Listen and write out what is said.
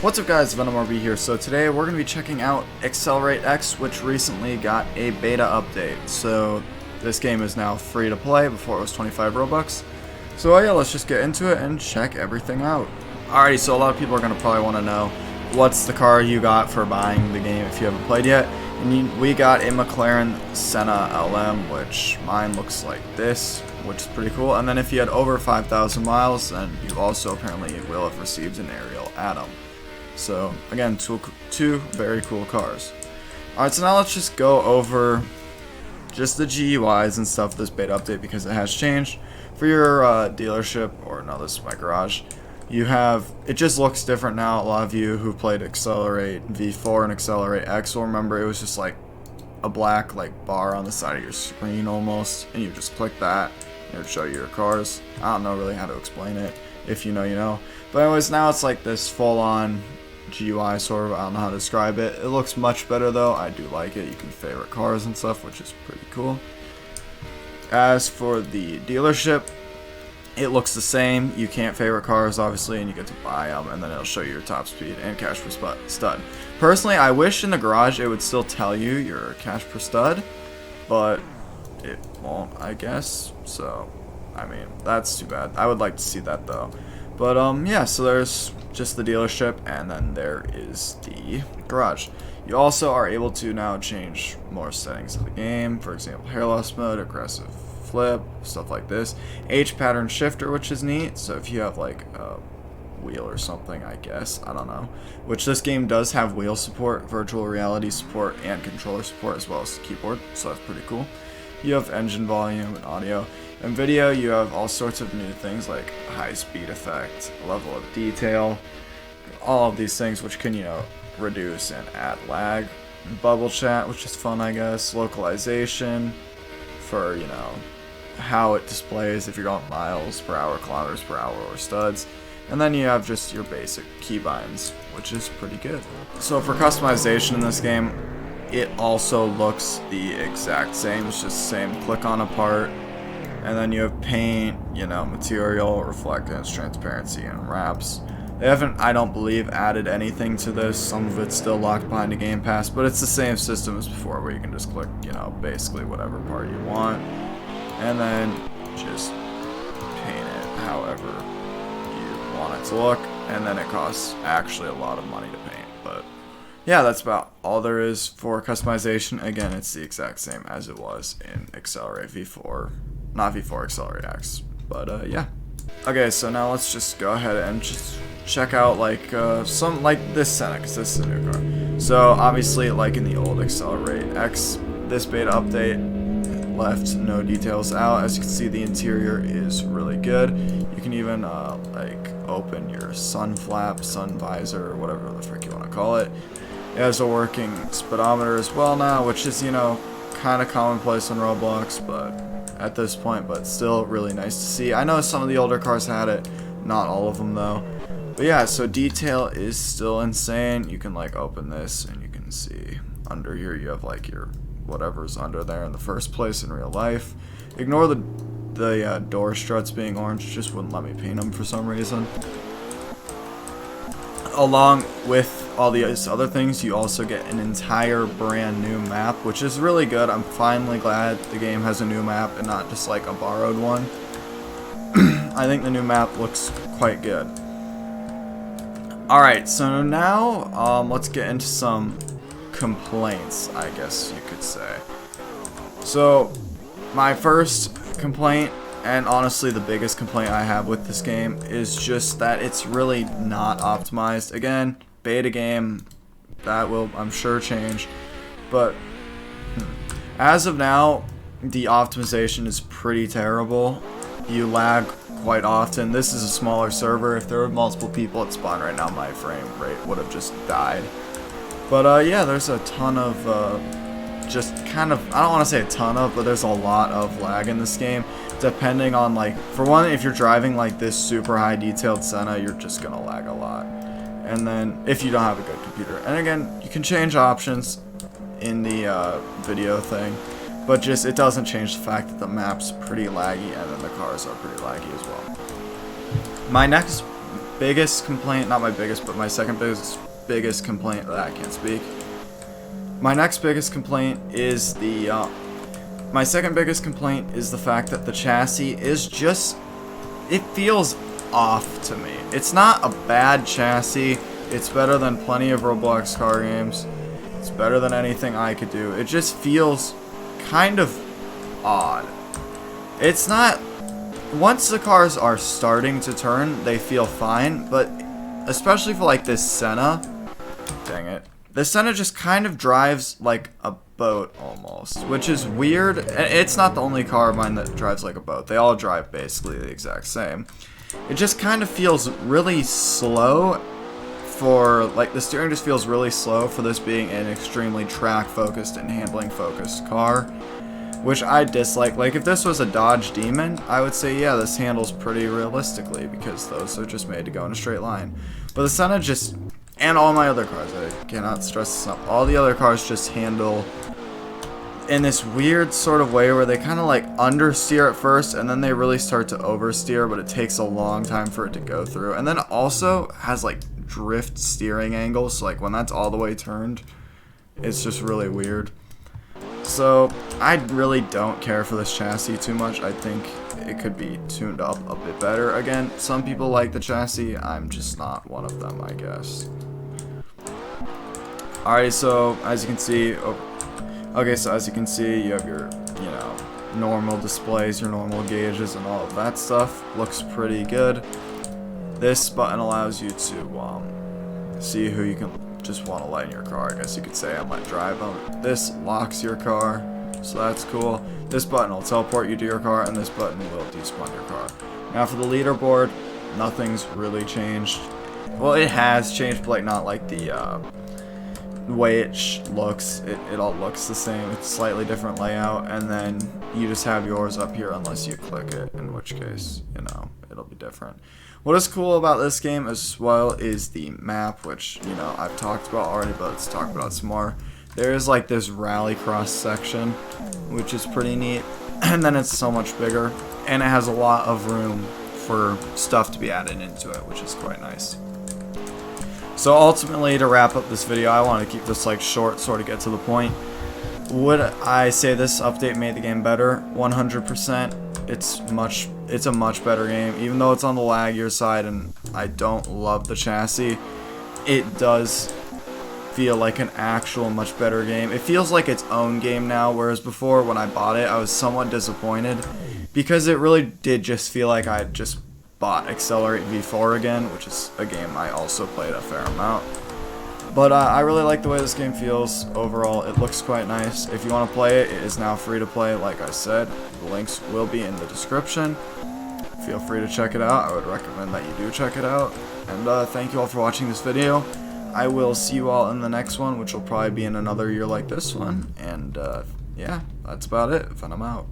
What's up guys, Venom RB here. So today we're going to be checking out Accelerate X, which recently got a beta update. So this game is now free to play. Before it was 25 Robux. So yeah, let's just get into it and check everything out. Alrighty, so a lot of people are going to probably want to know what's the car you got for buying the game if you haven't played yet. And we got a McLaren Senna LM, which mine looks like this, which is pretty cool. And then if you had over 5,000 miles, then you also apparently will have received an aerial Atom. So again, two very cool cars. Alright, so now let's just go over just the GUIs and stuff of this beta update because it has changed. For your dealership, or no, this is my garage, you have, it just looks different now. A lot of you who played Accelerate V4 and Accelerate X will remember it was just like a black bar on the side of your screen almost, and you just click that and it would show you your cars. I don't know really how to explain it. If you know, you know. But anyways, now it's like this full-on GUI sort of. I don't know how to describe it. It looks much better though. I do like it. You can favorite cars and stuff, which is pretty cool. As for the dealership, it looks the same. You can't favorite cars obviously, and you get to buy them, and then it'll show you your top speed and cash per stud. Personally, I wish in the garage it would still tell you your cash per stud, but it won't, I guess. So I mean, that's too bad. I would like to see that though. But yeah, so there's just the dealership, and then there is the garage. You also are able to now change more settings of the game. For example, hair loss mode, aggressive flip, stuff like this. H pattern shifter, which is neat. So if you have like a wheel or something, I guess, I don't know. Which this game does have wheel support, virtual reality support, and controller support, as well as the keyboard. So that's pretty cool. You have engine volume and audio. In video, you have all sorts of new things like high speed effect, level of detail, all of these things which can, you know, reduce and add lag. Bubble chat, which is fun, I guess. Localization for, you know, how it displays if you're going miles per hour, kilometers per hour, or studs. And then you have just your basic keybinds, which is pretty good. So for customization in this game, it also looks the exact same. It's just the same click on a part. And then you have paint, you know, material, reflectance, transparency, and wraps. They haven't, I don't believe, added anything to this. Some of it's still locked behind a Game Pass, but it's the same system as before, where you can just click, you know, basically whatever part you want, and then just paint it however you want it to look. And then it costs actually a lot of money to paint, but yeah, that's about all there is for customization. Again, it's the exact same as it was in Accelerate V4. Not V4, Accelerate X, but yeah. Okay, so now let's just go ahead and just check out some this Senna, because this is a new car. So obviously, like in the old Accelerate X, this beta update left no details out. As you can see, the interior is really good. You can even open your sun flap, sun visor, or whatever the frick you want to call it. It has a working speedometer as well now, which is, you know, kind of commonplace on Roblox, but at this point, but still really nice to see. I know some of the older cars had it, not all of them though. But yeah, so detail is still insane. You can open this and you can see under here you have your whatever's under there in the first place in real life. Ignore the door struts being orange, just wouldn't let me paint them for some reason. Along with all these other things, you also get an entire brand new map, which is really good. I'm finally glad the game has a new map and not just a borrowed one. I think the new map looks quite good. Alright, so now let's get into some complaints, I guess you could say. So my first complaint, and honestly the biggest complaint I have with this game, is just that it's really not optimized. Again, beta game, that will, I'm sure, change, but as of now, the optimization is pretty terrible. You lag quite often. This is a smaller server. If there were multiple people at spawn right now, my frame rate would have just died. But yeah, there's a ton of just kind of, I don't want to say a ton of, but there's a lot of lag in this game, depending on for one, if you're driving this super high detailed Senna, you're just gonna lag a lot. And then if you don't have a good computer, and again, you can change options in the video thing, but just it doesn't change the fact that the map's pretty laggy, and then the cars are pretty laggy as well. My next biggest complaint, not my biggest, but my second biggest complaint, I can't speak. My next biggest complaint is my second biggest complaint is the fact that the chassis is just, it feels off to me. It's not a bad chassis. It's better than plenty of Roblox car games. It's better than anything I could do. It just feels kind of odd. It's not, once the cars are starting to turn, they feel fine, but especially for like this Senna, dang it. The Senna just kind of drives like a boat almost, which is weird. It's not the only car of mine that drives like a boat. They all drive basically the exact same. It just kind of feels really slow for, like, the steering just feels really slow for this being an extremely track focused and handling focused car, which I dislike. Like, if this was a Dodge Demon, I would say, yeah, this handles pretty realistically because those are just made to go in a straight line. But the Senna just, and all my other cars, I cannot stress this enough, all the other cars just handle in this weird sort of way where they kind of like understeer at first and then they really start to oversteer, but it takes a long time for it to go through. And then it also has like drift steering angles, so like when that's all the way turned, it's just really weird. So I really don't care for this chassis too much. I think it could be tuned up a bit better. Again, some people like the chassis, I'm just not one of them, I guess. Alright, so as you can see, as you can see, you have your, you know, normal displays, your normal gauges and all of that stuff. Looks pretty good. This button allows you to see who you can just want to let in your car, I guess you could say, and let drive them. This locks your car, so that's cool. This button will teleport you to your car, and this button will despawn your car. Now for the leaderboard, nothing's really changed. Well, it has changed, but like not like the way it looks. It all looks the same. It's slightly different layout, and then you just have yours up here unless you click it, in which case, you know, it'll be different. What is cool about this game as well is the map, which, you know, I've talked about already, but let's talk about it some more. There is like this rallycross section, which is pretty neat, and then it's so much bigger, and it has a lot of room for stuff to be added into it, which is quite nice. So ultimately, to wrap up this video, I want to keep this like short, sort of get to the point. Would I say this update made the game better? 100%. It's a much better game, even though it's on the laggier side and I don't love the chassis. It does feel like an actual much better game. It feels like its own game now, whereas before when I bought it, I was somewhat disappointed because it really did just feel like I had just bought Accelerate V4 again, which is a game I also played a fair amount. But I really like the way this game feels overall. It looks quite nice. If you want to play it, it is now free to play, like I said. The links will be in the description. Feel free to check it out. I would recommend that you do check it out. And thank you all for watching this video. I will see you all in the next one, which will probably be in another year like this one. And yeah, that's about it. Venom out.